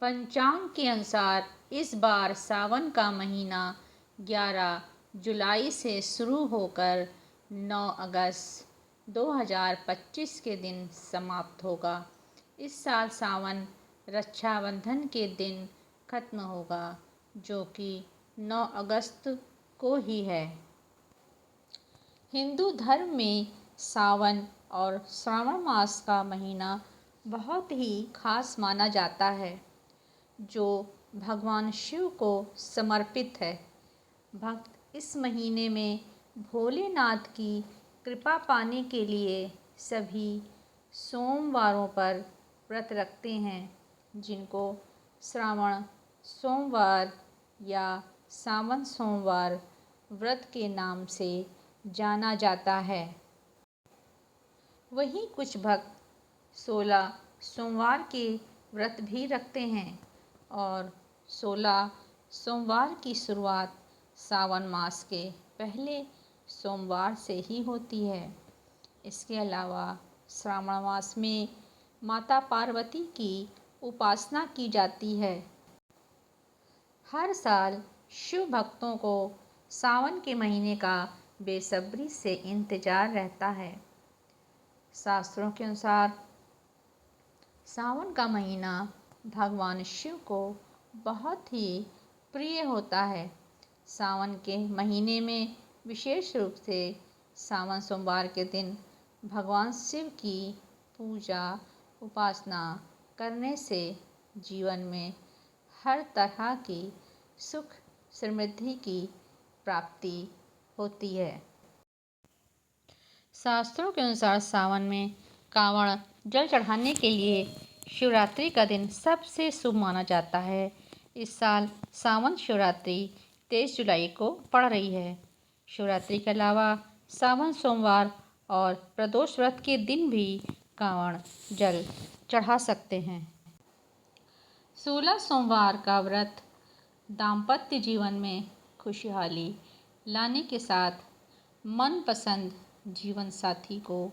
पंचांग के अनुसार इस बार सावन का महीना 11 जुलाई से शुरू होकर 9 अगस्त 2025 के दिन समाप्त होगा। इस साल सावन रक्षाबंधन के दिन खत्म होगा, जो कि 9 अगस्त को ही है। हिंदू धर्म में सावन और श्रावण मास का महीना बहुत ही खास माना जाता है, जो भगवान शिव को समर्पित है। भक्त इस महीने में भोलेनाथ की कृपा पाने के लिए सभी सोमवारों पर व्रत रखते हैं, जिनको श्रावण सोमवार या सावन सोमवार व्रत के नाम से जाना जाता है। वहीं कुछ भक्त 16 सोमवार के व्रत भी रखते हैं और 16 सोमवार की शुरुआत सावन मास के पहले सोमवार से ही होती है। इसके अलावा श्रावण मास में माता पार्वती की उपासना की जाती है। हर साल शिव भक्तों को सावन के महीने का बेसब्री से इंतजार रहता है। शास्त्रों के अनुसार सावन का महीना भगवान शिव को बहुत ही प्रिय होता है। सावन के महीने में विशेष रूप से सावन सोमवार के दिन भगवान शिव की पूजा उपासना करने से जीवन में हर तरह की सुख समृद्धि की प्राप्ति होती है। शास्त्रों के अनुसार सावन में कांवड़ जल चढ़ाने के लिए शिवरात्रि का दिन सबसे शुभ माना जाता है। इस साल सावन शिवरात्रि 23 जुलाई को पड़ रही है। शिवरात्रि के अलावा सावन सोमवार और प्रदोष व्रत के दिन भी कांवड़ जल चढ़ा सकते हैं। 16 सोमवार का व्रत दाम्पत्य जीवन में खुशहाली लाने के साथ मनपसंद जीवन साथी को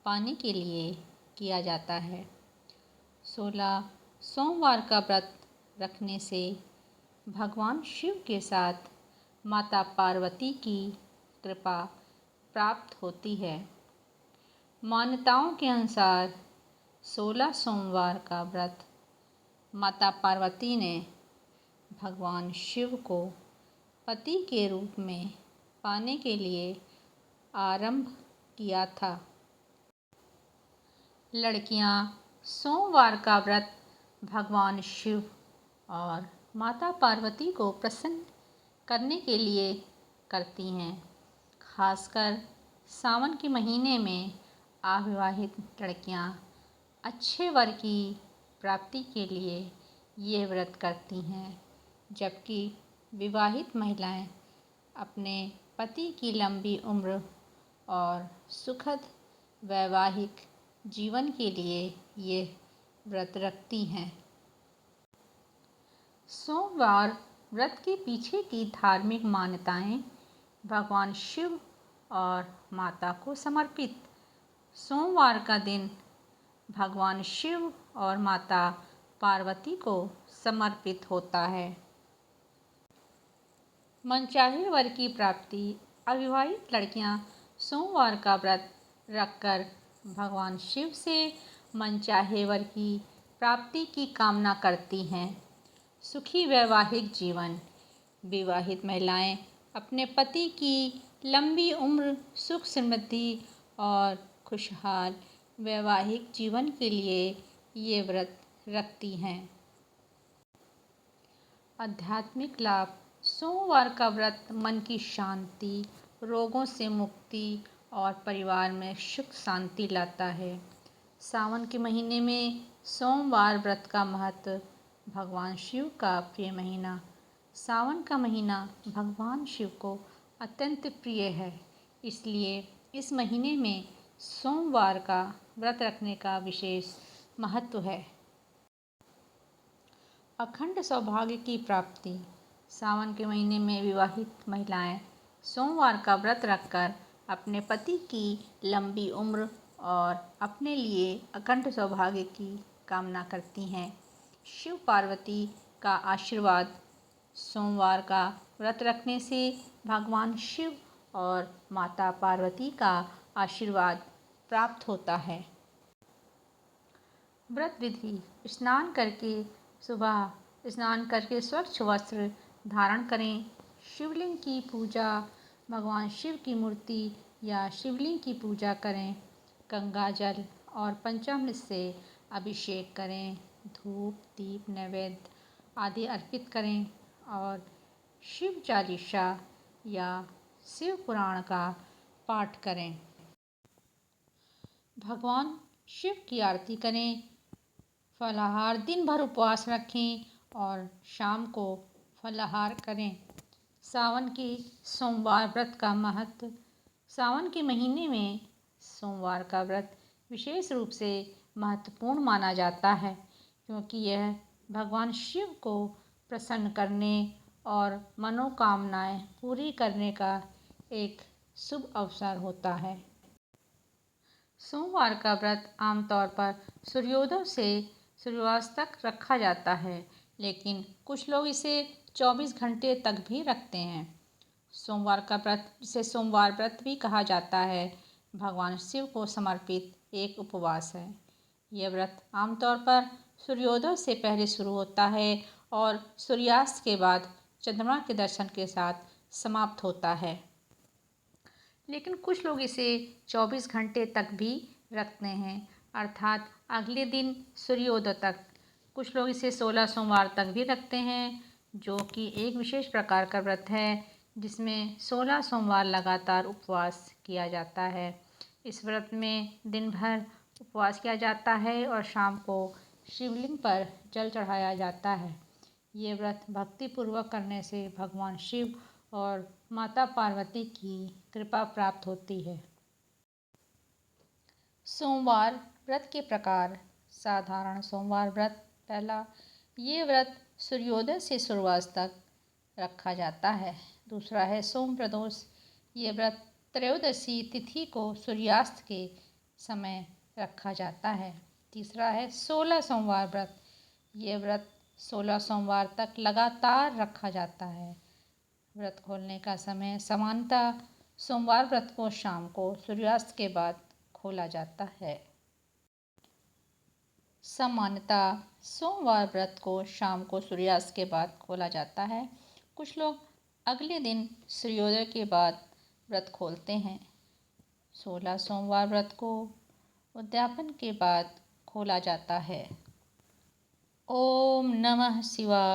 पाने के लिए किया जाता है। 16 सोमवार का व्रत रखने से भगवान शिव के साथ माता पार्वती की कृपा प्राप्त होती है। मान्यताओं के अनुसार 16 सोमवार का व्रत माता पार्वती ने भगवान शिव को पति के रूप में पाने के लिए आरंभ किया था। लड़कियां सोमवार का व्रत भगवान शिव और माता पार्वती को प्रसन्न करने के लिए करती हैं। खासकर सावन के महीने में अविवाहित लड़कियां अच्छे वर की प्राप्ति के लिए ये व्रत करती हैं, जबकि विवाहित महिलाएं अपने पति की लंबी उम्र और सुखद वैवाहिक जीवन के लिए ये व्रत रखती हैं। सोमवार व्रत के पीछे की धार्मिक मान्यताएं भगवान शिव और माता को समर्पित। सोमवार का दिन भगवान शिव और माता पार्वती को समर्पित होता है। मनचाहे वर की प्राप्ति। अविवाहित लड़कियां सोमवार का व्रत रखकर भगवान शिव से मनचाहे वर की प्राप्ति की कामना करती हैं। सुखी वैवाहिक जीवन। विवाहित महिलाएं अपने पति की लंबी उम्र, सुख समृद्धि और खुशहाल वैवाहिक जीवन के लिए ये व्रत रखती हैं। आध्यात्मिक लाभ। सोमवार का व्रत मन की शांति, रोगों से मुक्ति और परिवार में सुख शांति लाता है। सावन के महीने में सोमवार व्रत का महत्व। भगवान शिव का प्रिय महीना। सावन का महीना भगवान शिव को अत्यंत प्रिय है, इसलिए इस महीने में सोमवार का व्रत रखने का विशेष महत्व है। अखंड सौभाग्य की प्राप्ति। सावन के महीने में विवाहित महिलाएं सोमवार का व्रत रखकर अपने पति की लंबी उम्र और अपने लिए अखंड सौभाग्य की कामना करती हैं। शिव पार्वती का आशीर्वाद। सोमवार का व्रत रखने से भगवान शिव और माता पार्वती का आशीर्वाद प्राप्त होता है। व्रत विधि: सुबह स्नान करके स्वच्छ वस्त्र धारण करें। शिवलिंग की पूजा: भगवान शिव की मूर्ति या शिवलिंग की पूजा करें। गंगा जल और पंचामृत से अभिषेक करें। धूप दीप नैवेद्य आदि अर्पित करें और शिव चालीसा या शिव पुराण का पाठ करें। भगवान शिव की आरती करें। फलाहार: दिन भर उपवास रखें और शाम को फलाहार करें। सावन के सोमवार व्रत का महत्व: सावन के महीने में सोमवार का व्रत विशेष रूप से महत्वपूर्ण माना जाता है, क्योंकि यह भगवान शिव को प्रसन्न करने और मनोकामनाएं पूरी करने का एक शुभ अवसर होता है। सोमवार का व्रत आमतौर पर सूर्योदय से सूर्यास्त तक रखा जाता है, लेकिन कुछ लोग इसे 24 घंटे तक भी रखते हैं। सोमवार का व्रत, जिसे सोमवार व्रत भी कहा जाता है, भगवान शिव को समर्पित एक उपवास है। यह व्रत आमतौर पर सूर्योदय से पहले शुरू होता है और सूर्यास्त के बाद चंद्रमा के दर्शन के साथ समाप्त होता है, लेकिन कुछ लोग इसे 24 घंटे तक भी रखते हैं, अर्थात अगले दिन सूर्योदय तक। कुछ लोग इसे 16 सोमवार तक भी रखते हैं, जो कि एक विशेष प्रकार का व्रत है जिसमें 16 सोमवार लगातार उपवास किया जाता है। इस व्रत में दिन भर उपवास किया जाता है और शाम को शिवलिंग पर जल चढ़ाया जाता है। ये व्रत भक्तिपूर्वक करने से भगवान शिव और माता पार्वती की कृपा प्राप्त होती है। सोमवार व्रत के प्रकार: साधारण सोमवार व्रत। पहला, ये व्रत सूर्योदय से सूर्यास्त तक रखा जाता है। दूसरा है सोम प्रदोष। ये व्रत त्रयोदशी तिथि को सूर्यास्त के समय रखा जाता है। तीसरा है 16 सोमवार व्रत। ये व्रत 16 सोमवार तक लगातार रखा जाता है। व्रत खोलने का समय सामान्यतः सोमवार व्रत को शाम को सूर्यास्त के बाद खोला जाता है। सामान्यतः सोमवार व्रत को शाम को सूर्यास्त के बाद खोला जाता है। कुछ लोग अगले दिन सूर्योदय के बाद व्रत खोलते हैं। 16 सोमवार व्रत को उद्यापन के बाद खोला जाता है। ओम नमः शिवाय।